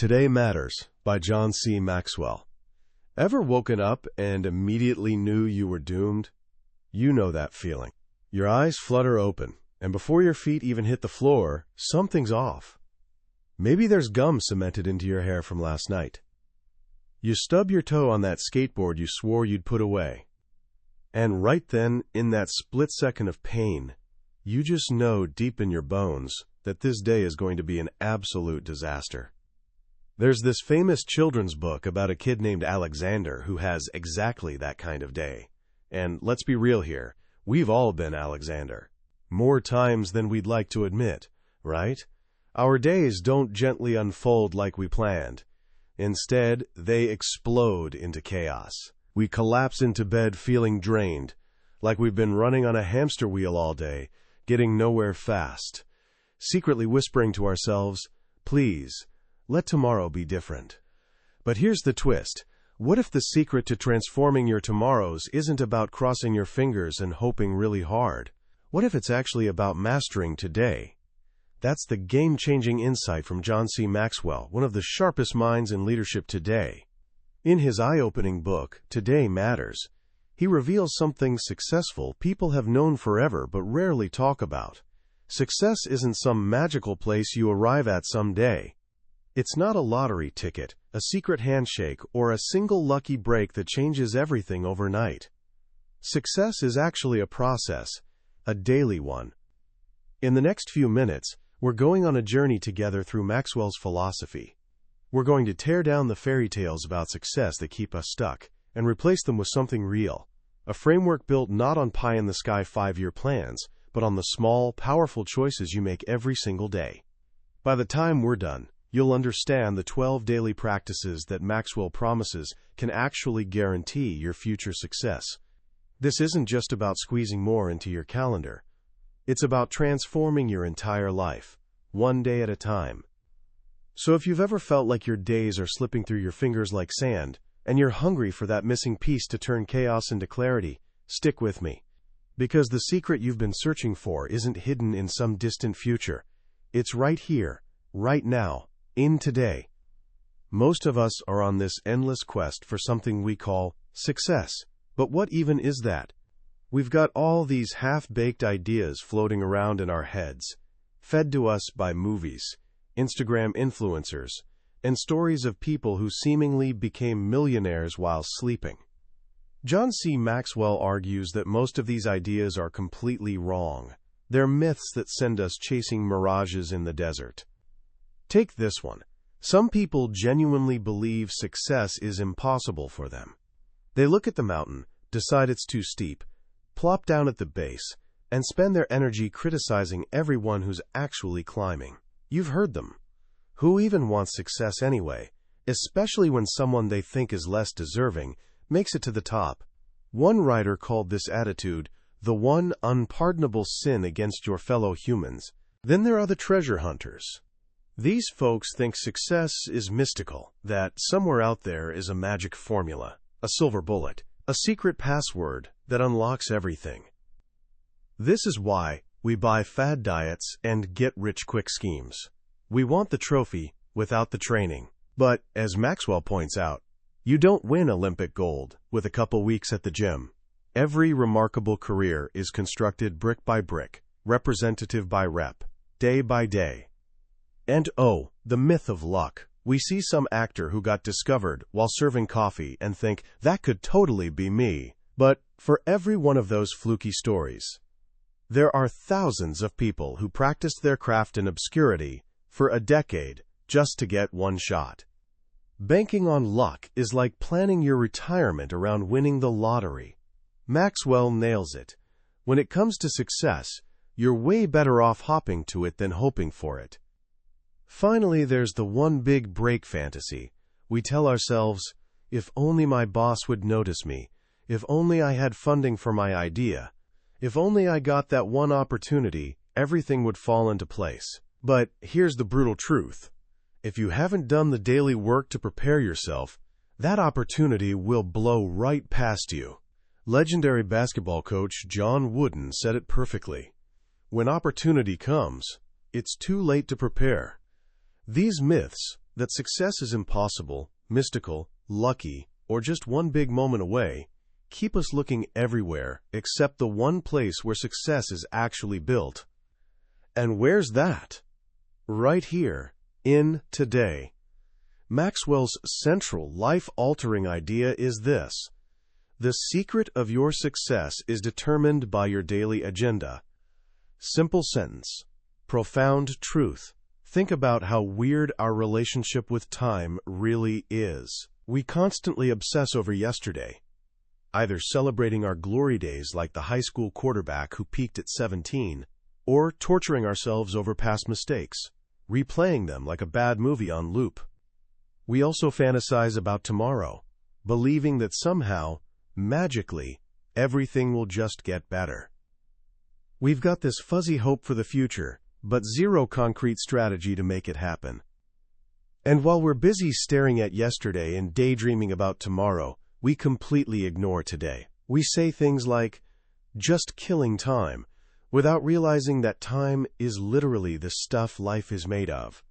Today Matters by John C. Maxwell. Ever woken up and immediately knew you were doomed? You know that feeling. Your eyes flutter open, and before your feet even hit the floor, something's off. Maybe there's gum cemented into your hair from last night. You stub your toe on that skateboard you swore you'd put away. And right then, in that split second of pain, you just know deep in your bones that this day is going to be an absolute disaster. There's this famous children's book about a kid named Alexander who has exactly that kind of day. And let's be real here, we've all been Alexander. More times than we'd like to admit, right? Our days don't gently unfold like we planned. Instead, they explode into chaos. We collapse into bed feeling drained, like we've been running on a hamster wheel all day, getting nowhere fast, secretly whispering to ourselves, please, let tomorrow be different. But here's the twist. What if the secret to transforming your tomorrows isn't about crossing your fingers and hoping really hard? What if it's actually about mastering today? That's the game-changing insight from John C. Maxwell, one of the sharpest minds in leadership today. In his eye-opening book, Today Matters, he reveals something successful people have known forever but rarely talk about. Success isn't some magical place you arrive at someday. It's not a lottery ticket, a secret handshake, or a single lucky break that changes everything overnight. Success is actually a process, a daily one. In the next few minutes, we're going on a journey together through Maxwell's philosophy. We're going to tear down the fairy tales about success that keep us stuck and replace them with something real, a framework built not on pie-in-the-sky 5-year plans, but on the small, powerful choices you make every single day. By the time we're done, you'll understand the 12 daily practices that Maxwell promises can actually guarantee your future success. This isn't just about squeezing more into your calendar. It's about transforming your entire life, one day at a time. So if you've ever felt like your days are slipping through your fingers like sand, and you're hungry for that missing piece to turn chaos into clarity, stick with me. Because the secret you've been searching for isn't hidden in some distant future. It's right here, right now, in today. Most of us are on this endless quest for something we call success. But what even is that? We've got all these half-baked ideas floating around in our heads, fed to us by movies, Instagram influencers, and stories of people who seemingly became millionaires while sleeping. John C. Maxwell argues that most of these ideas are completely wrong. They're myths that send us chasing mirages in the desert. Take this one. Some people genuinely believe success is impossible for them. They look at the mountain, decide it's too steep, plop down at the base, and spend their energy criticizing everyone who's actually climbing. You've heard them. Who even wants success anyway, especially when someone they think is less deserving makes it to the top? One writer called this attitude the one unpardonable sin against your fellow humans. Then there are the treasure hunters. These folks think success is mystical, that somewhere out there is a magic formula, a silver bullet, a secret password that unlocks everything. This is why we buy fad diets and get-rich-quick schemes. We want the trophy without the training. But, as Maxwell points out, you don't win Olympic gold with a couple weeks at the gym. Every remarkable career is constructed brick by brick, representative by rep, day by day. And oh, the myth of luck. We see some actor who got discovered while serving coffee and think, that could totally be me. But for every one of those fluky stories, there are thousands of people who practiced their craft in obscurity for a decade just to get one shot. Banking on luck is like planning your retirement around winning the lottery. Maxwell nails it. When it comes to success, you're way better off hopping to it than hoping for it. Finally, there's the one big break fantasy. We tell ourselves, if only my boss would notice me, if only I had funding for my idea, if only I got that one opportunity, everything would fall into place. But here's the brutal truth. If you haven't done the daily work to prepare yourself, that opportunity will blow right past you. Legendary basketball coach John Wooden said it perfectly. When opportunity comes, it's too late to prepare. These myths, that success is impossible, mystical, lucky, or just one big moment away, keep us looking everywhere except the one place where success is actually built. And where's that? Right here, in today. Maxwell's central, life-altering idea is this: the secret of your success is determined by your daily agenda. Simple sentence, profound truth. Think about how weird our relationship with time really is. We constantly obsess over yesterday, either celebrating our glory days like the high school quarterback who peaked at 17, or torturing ourselves over past mistakes, replaying them like a bad movie on loop. We also fantasize about tomorrow, believing that somehow, magically, everything will just get better. We've got this fuzzy hope for the future, but zero concrete strategy to make it happen. And while we're busy staring at yesterday and daydreaming about tomorrow, we completely ignore today. We say things like, just killing time, without realizing that time is literally the stuff life is made of.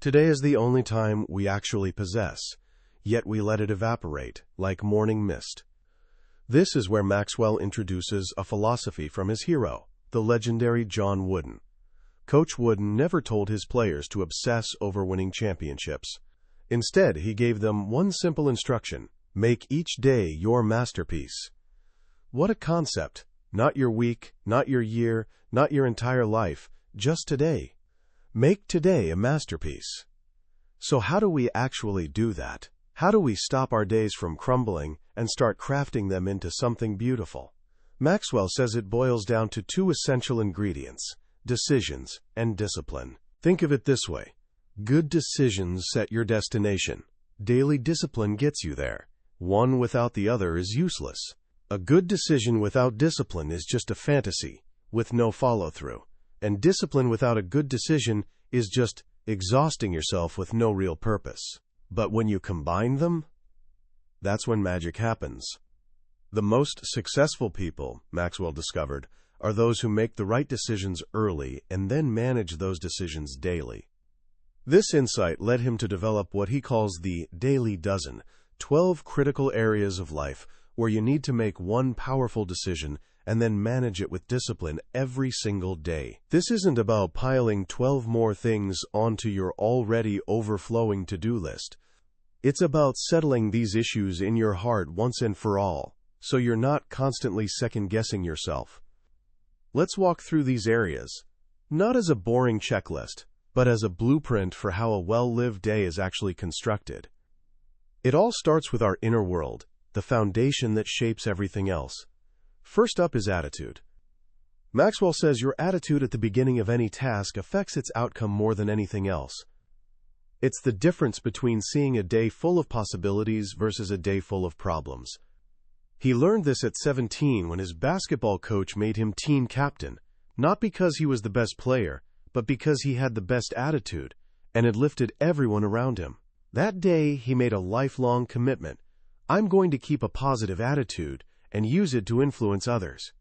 Today is the only time we actually possess, yet we let it evaporate like morning mist. This is where Maxwell introduces a philosophy from his hero, the legendary John Wooden. Coach Wooden never told his players to obsess over winning championships. Instead, he gave them one simple instruction: make each day your masterpiece. What a concept! Not your week, not your year, not your entire life, just today. Make today a masterpiece. So how do we actually do that? How do we stop our days from crumbling and start crafting them into something beautiful? Maxwell says it boils down to two essential ingredients: decisions and discipline. Think of it this way: good decisions set your destination. Daily discipline gets you there. One without the other is useless. A good decision without discipline is just a fantasy, with no follow-through. And discipline without a good decision is just exhausting yourself with no real purpose. But when you combine them, that's when magic happens. The most successful people, Maxwell discovered, are those who make the right decisions early and then manage those decisions daily. This insight led him to develop what he calls the daily dozen, 12 critical areas of life where you need to make one powerful decision and then manage it with discipline every single day. This isn't about piling 12 more things onto your already overflowing to-do list. It's about settling these issues in your heart once and for all, so you're not constantly second-guessing yourself. Let's walk through these areas, not as a boring checklist, but as a blueprint for how a well-lived day is actually constructed. It all starts with our inner world, the foundation that shapes everything else. First up is attitude. Maxwell says your attitude at the beginning of any task affects its outcome more than anything else. It's the difference between seeing a day full of possibilities versus a day full of problems. He learned this at 17 when his basketball coach made him team captain, not because he was the best player, but because he had the best attitude and had lifted everyone around him. That day, he made a lifelong commitment. I'm going to keep a positive attitude and use it to influence others.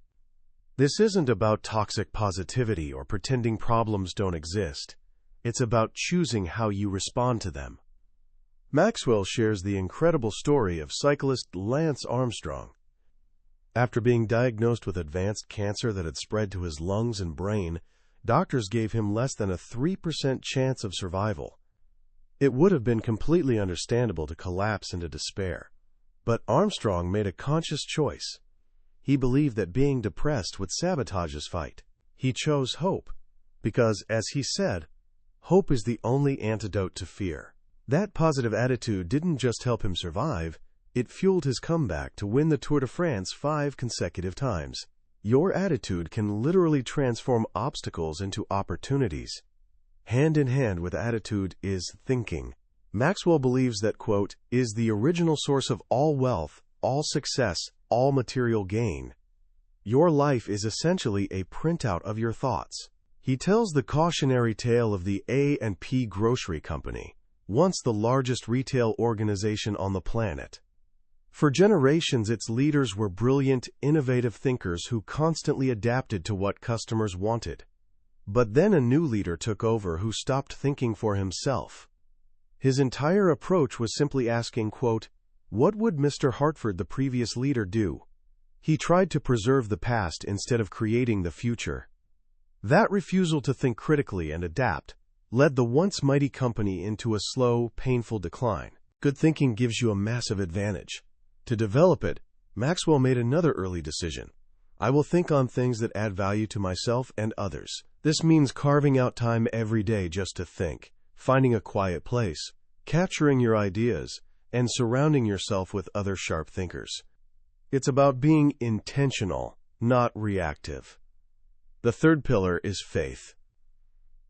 This isn't about toxic positivity or pretending problems don't exist. It's about choosing how you respond to them. Maxwell shares the incredible story of cyclist Lance Armstrong. After being diagnosed with advanced cancer that had spread to his lungs and brain, doctors gave him less than a 3% chance of survival. It would have been completely understandable to collapse into despair. But Armstrong made a conscious choice. He believed that being depressed would sabotage his fight. He chose hope, because, as he said, hope is the only antidote to fear. That positive attitude didn't just help him survive, it fueled his comeback to win the Tour de France 5 consecutive times. Your attitude can literally transform obstacles into opportunities. Hand in hand with attitude is thinking. Maxwell believes that, quote, is the original source of all wealth, all success, all material gain. Your life is essentially a printout of your thoughts. He tells the cautionary tale of the A&P Grocery Company, once the largest retail organization on the planet. For generations, its leaders were brilliant, innovative thinkers who constantly adapted to what customers wanted. But then a new leader took over who stopped thinking for himself. His entire approach was simply asking, quote, "What would Mr. Hartford, the previous leader, do?" He tried to preserve the past instead of creating the future. That refusal to think critically and adapt led the once mighty company into a slow, painful decline. Good thinking gives you a massive advantage. To develop it, Maxwell made another early decision. I will think on things that add value to myself and others. This means carving out time every day just to think, finding a quiet place, capturing your ideas, and surrounding yourself with other sharp thinkers. It's about being intentional, not reactive. The third pillar is faith.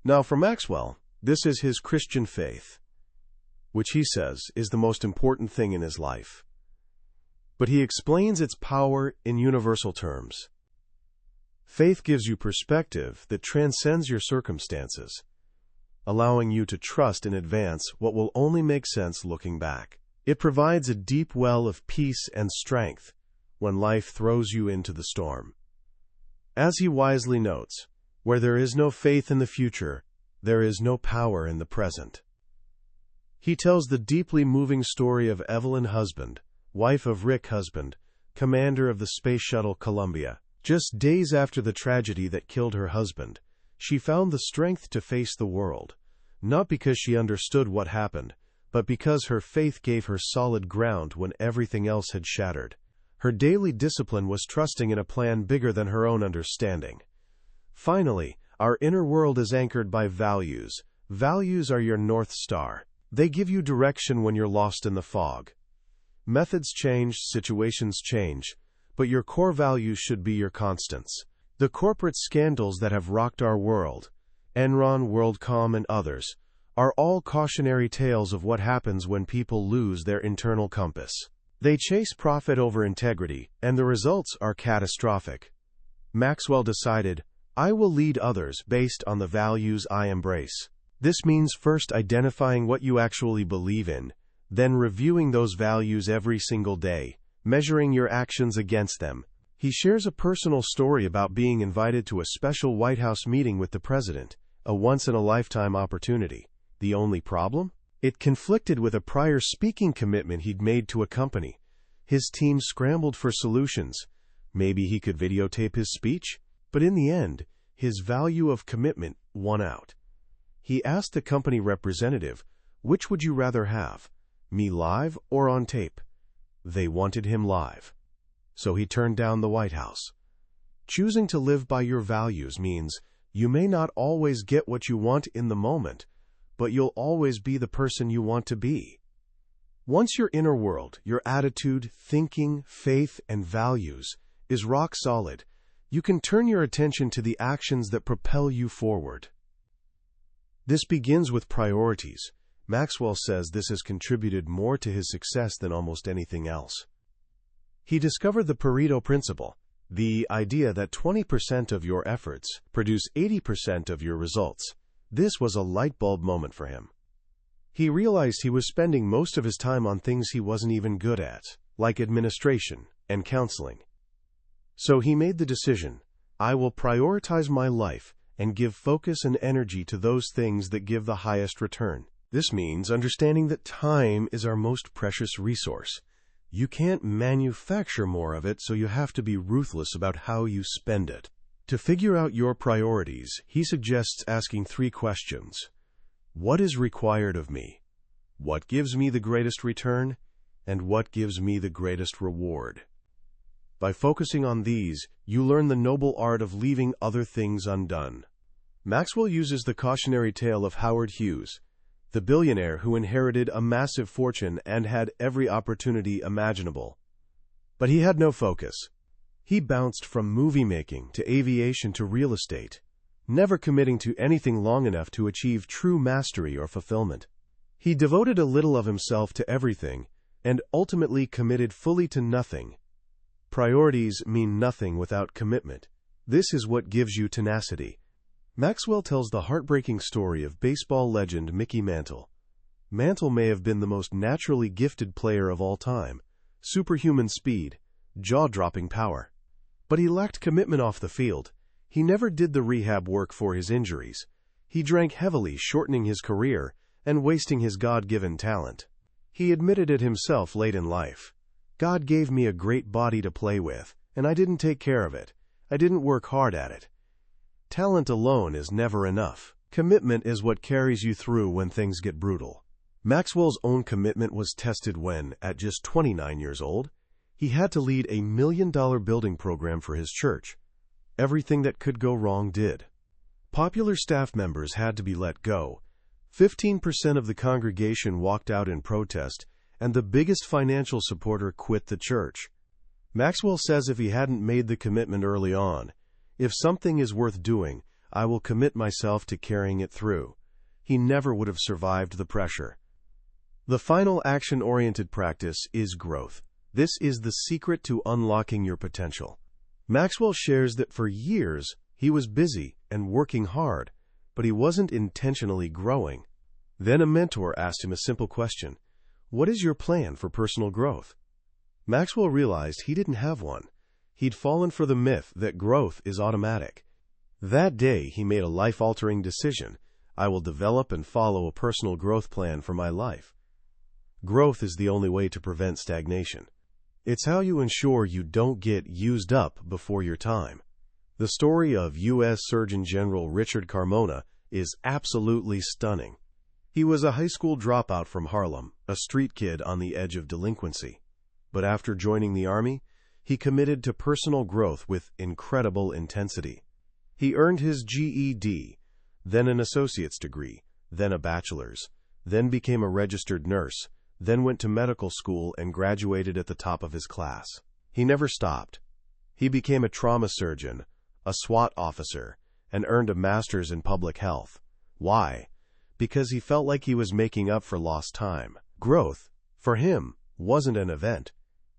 Now, for Maxwell, this is his Christian faith, which he says is the most important thing in his life. But he explains its power in universal terms. Faith gives you perspective that transcends your circumstances, allowing you to trust in advance what will only make sense looking back. It provides a deep well of peace and strength when life throws you into the storm. As he wisely notes, where there is no faith in the future, there is no power in the present. He tells the deeply moving story of Evelyn Husband, wife of Rick Husband, commander of the Space Shuttle Columbia. Just days after the tragedy that killed her husband, she found the strength to face the world, not because she understood what happened, but because her faith gave her solid ground when everything else had shattered. Her daily discipline was trusting in a plan bigger than her own understanding. Finally, our inner world is anchored by values. Values are your North Star. They give you direction when you're lost in the fog. Methods change, situations change, but your core values should be your constants. The corporate scandals that have rocked our world, Enron, WorldCom, and others, are all cautionary tales of what happens when people lose their internal compass. They chase profit over integrity, and the results are catastrophic. Maxwell decided, I will lead others based on the values I embrace. This means first identifying what you actually believe in, then reviewing those values every single day, measuring your actions against them. He shares a personal story about being invited to a special White House meeting with the president, a once-in-a-lifetime opportunity. The only problem? It conflicted with a prior speaking commitment he'd made to a company. His team scrambled for solutions. Maybe he could videotape his speech? But in the end, his value of commitment won out. He asked the company representative, "Which would you rather have? Me live or on tape?" They wanted him live. So he turned down the White House. Choosing to live by your values means you may not always get what you want in the moment, but you'll always be the person you want to be. Once your inner world, your attitude, thinking, faith, and values is rock solid, you can turn your attention to the actions that propel you forward. This begins with priorities. Maxwell says this has contributed more to his success than almost anything else. He discovered the Pareto principle, the idea that 20% of your efforts produce 80% of your results. This was a light bulb moment for him. He realized he was spending most of his time on things he wasn't even good at, like administration and counseling. So he made the decision, I will prioritize my life and give focus and energy to those things that give the highest return. This means understanding that time is our most precious resource. You can't manufacture more of it, so you have to be ruthless about how you spend it. To figure out your priorities, he suggests asking 3 questions. What is required of me? What gives me the greatest return? And what gives me the greatest reward? By focusing on these, you learn the noble art of leaving other things undone. Maxwell uses the cautionary tale of Howard Hughes, the billionaire who inherited a massive fortune and had every opportunity imaginable. But he had no focus. He bounced from movie making to aviation to real estate, never committing to anything long enough to achieve true mastery or fulfillment. He devoted a little of himself to everything and ultimately committed fully to nothing. Priorities mean nothing without commitment. This is what gives you tenacity. Maxwell tells the heartbreaking story of baseball legend Mickey Mantle. Mantle may have been the most naturally gifted player of all time, superhuman speed, jaw-dropping power. But he lacked commitment off the field. He never did the rehab work for his injuries. He drank heavily, shortening his career, and wasting his God-given talent. He admitted it himself late in life. God gave me a great body to play with, and I didn't take care of it. I didn't work hard at it. Talent alone is never enough. Commitment is what carries you through when things get brutal. Maxwell's own commitment was tested when, at just 29 years old, he had to lead a $1 million building program for his church. Everything that could go wrong did. Popular staff members had to be let go. 15% of the congregation walked out in protest, and the biggest financial supporter quit the church. Maxwell says if he hadn't made the commitment early on, "If something is worth doing, I will commit myself to carrying it through," he never would have survived the pressure. The final action-oriented practice is growth. This is the secret to unlocking your potential. Maxwell shares that for years he was busy and working hard, but he wasn't intentionally growing. Then a mentor asked him a simple question: "What is your plan for personal growth?" Maxwell realized he didn't have one. He'd fallen for the myth that growth is automatic. That day, he made a life-altering decision: "I will develop and follow a personal growth plan for my life." Growth is the only way to prevent stagnation. It's how you ensure you don't get used up before your time. The story of U.S. Surgeon General Richard Carmona is absolutely stunning. He was a high school dropout from Harlem, a street kid on the edge of delinquency. But after joining the Army, he committed to personal growth with incredible intensity. He earned his GED, then an associate's degree, then a bachelor's, then became a registered nurse, then went to medical school and graduated at the top of his class. He never stopped. He became a trauma surgeon, a SWAT officer, and earned a master's in public health. Why? Because he felt like he was making up for lost time. Growth, for him, wasn't an event.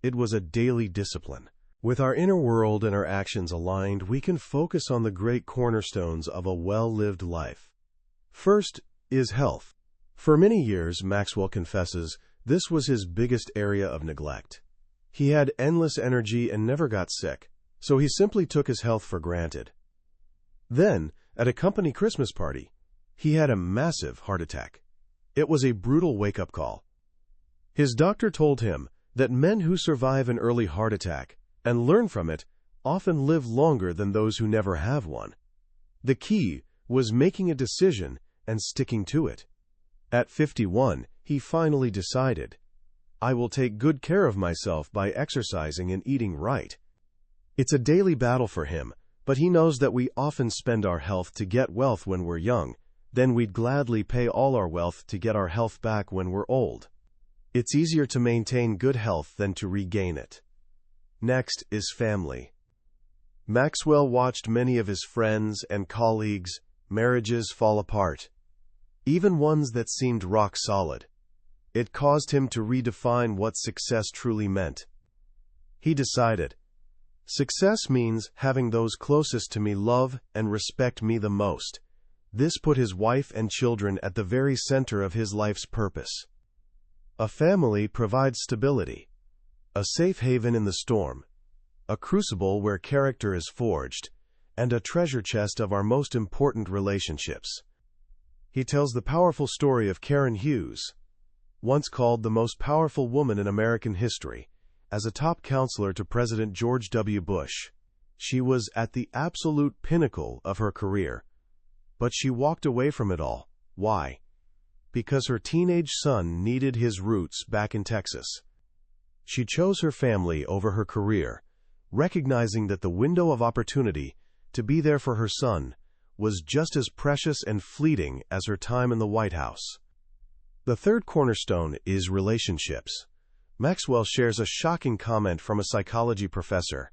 It was a daily discipline. With our inner world and our actions aligned, we can focus on the great cornerstones of a well-lived life. First is health. For many years, Maxwell confesses, this was his biggest area of neglect. He had endless energy and never got sick, so he simply took his health for granted. Then, at a company Christmas party, he had a massive heart attack. It was a brutal wake-up call. His doctor told him that men who survive an early heart attack and learn from it often live longer than those who never have one. The key was making a decision and sticking to it. At 51, he finally decided, "I will take good care of myself by exercising and eating right." It's a daily battle for him, but he knows that we often spend our health to get wealth when we're young, then we'd gladly pay all our wealth to get our health back when we're old. It's easier to maintain good health than to regain it. Next is family. Maxwell watched many of his friends and colleagues' marriages fall apart, even ones that seemed rock solid. It caused him to redefine what success truly meant. He decided, success means having those closest to me love and respect me the most. This put his wife and children at the very center of his life's purpose. A family provides stability, a safe haven in the storm, a crucible where character is forged, and a treasure chest of our most important relationships. He tells the powerful story of Karen Hughes, once called the most powerful woman in American history. As a top counselor to President George W. Bush, she was at the absolute pinnacle of her career. But she walked away from it all. Why? Because her teenage son needed his roots back in Texas. She chose her family over her career, recognizing that the window of opportunity to be there for her son was just as precious and fleeting as her time in the White House. The third cornerstone is relationships. Maxwell shares a shocking comment from a psychology professor.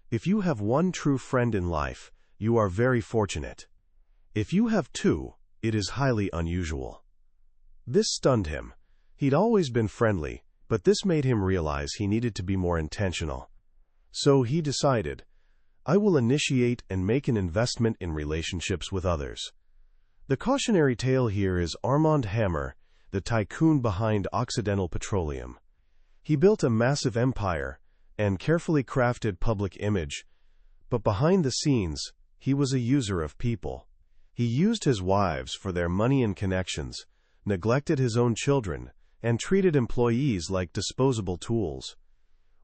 If you have one true friend in life, you are very fortunate. If you have two, it is highly unusual. This stunned him. He'd always been friendly, but this made him realize he needed to be more intentional. So he decided, I will initiate and make an investment in relationships with others. The cautionary tale here is Armand Hammer, the tycoon behind Occidental Petroleum. He built a massive empire and carefully crafted public image, but behind the scenes, he was a user of people. He used his wives for their money and connections, neglected his own children, and treated employees like disposable tools.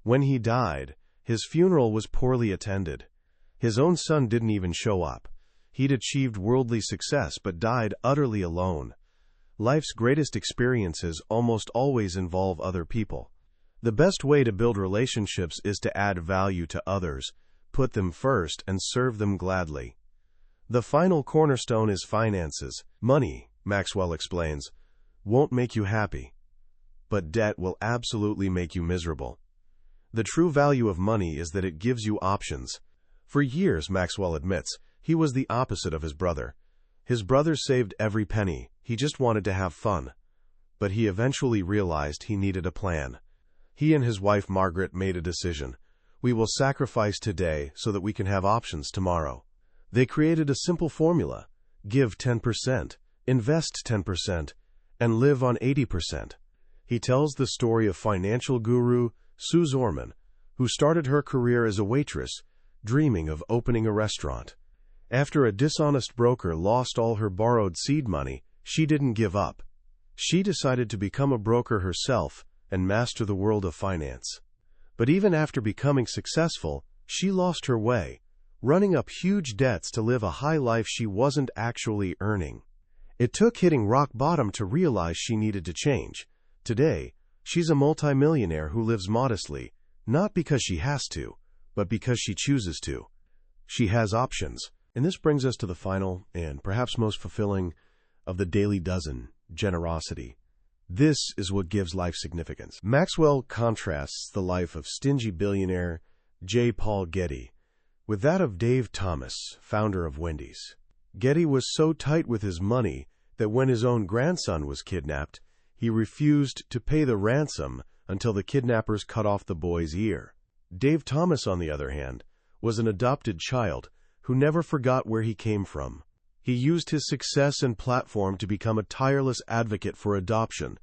When he died, his funeral was poorly attended. His own son didn't even show up. He'd achieved worldly success but died utterly alone. Life's greatest experiences almost always involve other people. The best way to build relationships is to add value to others, put them first, and serve them gladly. The final cornerstone is finances. Money, Maxwell explains, won't make you happy, but debt will absolutely make you miserable. The true value of money is that it gives you options. For years, Maxwell admits, he was the opposite of his brother. His brother saved every penny. He just wanted to have fun. But he eventually realized he needed a plan. He and his wife Margaret made a decision. We will sacrifice today so that we can have options tomorrow. They created a simple formula. Give 10%, invest 10%, and live on 80%. He tells the story of financial guru Sue Zorman, who started her career as a waitress, dreaming of opening a restaurant. After a dishonest broker lost all her borrowed seed money, she didn't give up. She decided to become a broker herself and master the world of finance. But even after becoming successful, she lost her way, running up huge debts to live a high life she wasn't actually earning. It took hitting rock bottom to realize she needed to change. Today, she's a multimillionaire who lives modestly, not because she has to, but because she chooses to. She has options. And this brings us to the final and perhaps most fulfilling of the daily dozen, generosity. This is what gives life significance. Maxwell contrasts the life of stingy billionaire J. Paul Getty with that of Dave Thomas, founder of Wendy's. Getty was so tight with his money that when his own grandson was kidnapped, he refused to pay the ransom until the kidnappers cut off the boy's ear. Dave Thomas, on the other hand, was an adopted child who never forgot where he came from. He used his success and platform to become a tireless advocate for adoption,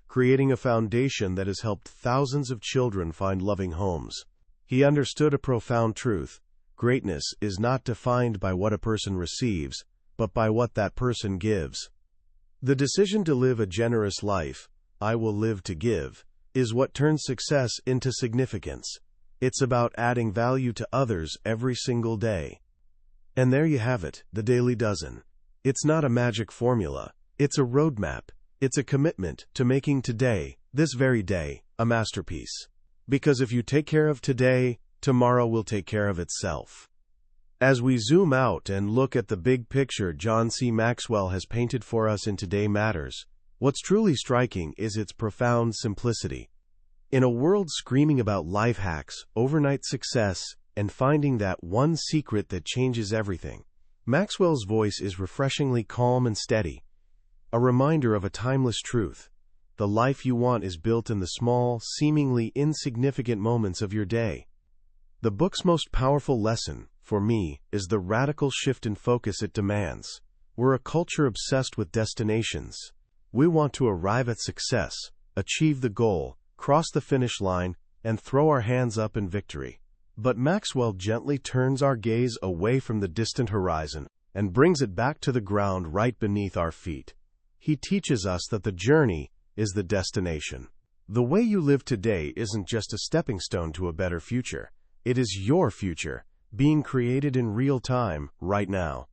creating a foundation that has helped thousands of children find loving homes. He understood a profound truth. Greatness is not defined by what a person receives, but by what that person gives. The decision to live a generous life, I will live to give, is what turns success into significance. It's about adding value to others every single day. And there you have it, the Daily Dozen. It's not a magic formula. It's a roadmap. It's a commitment to making today, this very day, a masterpiece. Because if you take care of today, tomorrow will take care of itself. As we zoom out and look at the big picture John C. Maxwell has painted for us in Today Matters, what's truly striking is its profound simplicity. In a world screaming about life hacks, overnight success, and finding that one secret that changes everything, Maxwell's voice is refreshingly calm and steady, a reminder of a timeless truth. The life you want is built in the small, seemingly insignificant moments of your day. The book's most powerful lesson, for me, is the radical shift in focus it demands. We're a culture obsessed with destinations. We want to arrive at success, achieve the goal, cross the finish line, and throw our hands up in victory. But Maxwell gently turns our gaze away from the distant horizon and brings it back to the ground right beneath our feet. He teaches us that the journey is the destination. The way you live today isn't just a stepping stone to a better future. It is your future, being created in real time, right now.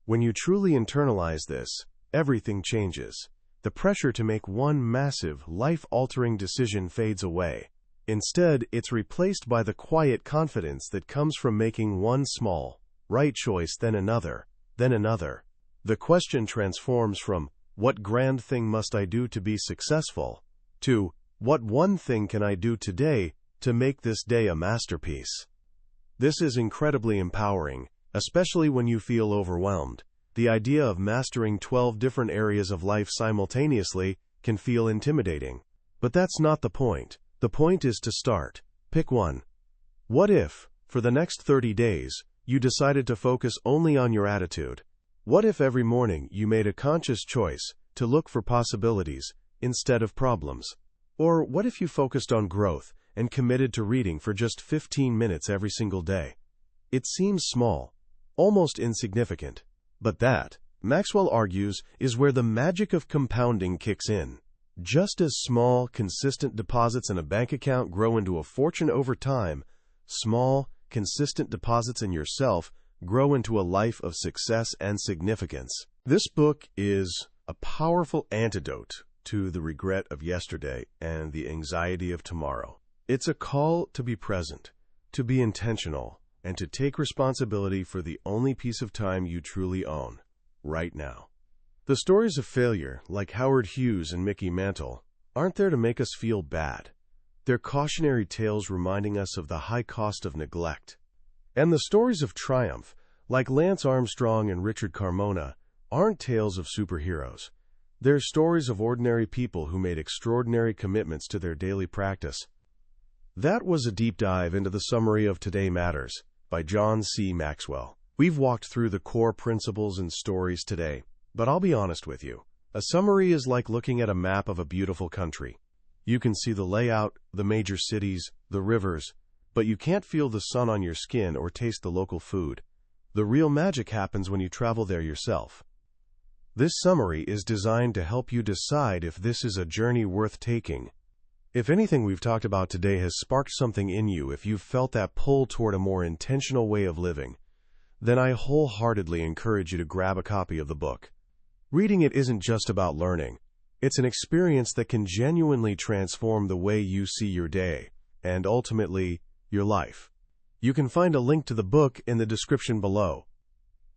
When you truly internalize this, everything changes. The pressure to make one massive, life-altering decision fades away. Instead, it's replaced by the quiet confidence that comes from making one small, right choice, then another, then another. The question transforms from, what grand thing must I do to be successful, to, what one thing can I do today to make this day a masterpiece? This is incredibly empowering, especially when you feel overwhelmed. The idea of mastering 12 different areas of life simultaneously can feel intimidating. But that's not the point. The point is to start. Pick one. What if, for the next 30 days, you decided to focus only on your attitude? What if every morning you made a conscious choice to look for possibilities instead of problems? Or what if you focused on growth and committed to reading for just 15 minutes every single day? It seems small, almost insignificant, but that Maxwell argues, is where the magic of compounding kicks in. Just as small, consistent deposits in a bank account grow into a fortune over time, small, consistent deposits in yourself grow into a life of success and significance. This book is a powerful antidote to the regret of yesterday and the anxiety of tomorrow. It's a call to be present, to be intentional, and to take responsibility for the only piece of time you truly own, right now. The stories of failure, like Howard Hughes and Mickey Mantle, aren't there to make us feel bad. They're cautionary tales reminding us of the high cost of neglect. And the stories of triumph, like Lance Armstrong and Richard Carmona, aren't tales of superheroes. They're stories of ordinary people who made extraordinary commitments to their daily practice. That was a deep dive into the summary of Today Matters by John C. Maxwell. We've walked through the core principles and stories today, but I'll be honest with you. A summary is like looking at a map of a beautiful country. You can see the layout, the major cities, the rivers, but you can't feel the sun on your skin or taste the local food. The real magic happens when you travel there yourself. This summary is designed to help you decide if this is a journey worth taking. If anything we've talked about today has sparked something in you, if you've felt that pull toward a more intentional way of living, then I wholeheartedly encourage you to grab a copy of the book. Reading it isn't just about learning. It's an experience that can genuinely transform the way you see your day, and ultimately, your life. You can find a link to the book in the description below.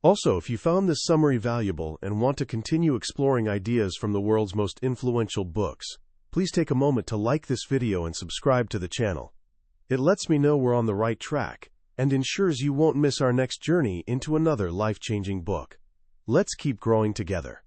Also, if you found this summary valuable and want to continue exploring ideas from the world's most influential books, please take a moment to like this video and subscribe to the channel. It lets me know we're on the right track and ensures you won't miss our next journey into another life-changing book. Let's keep growing together.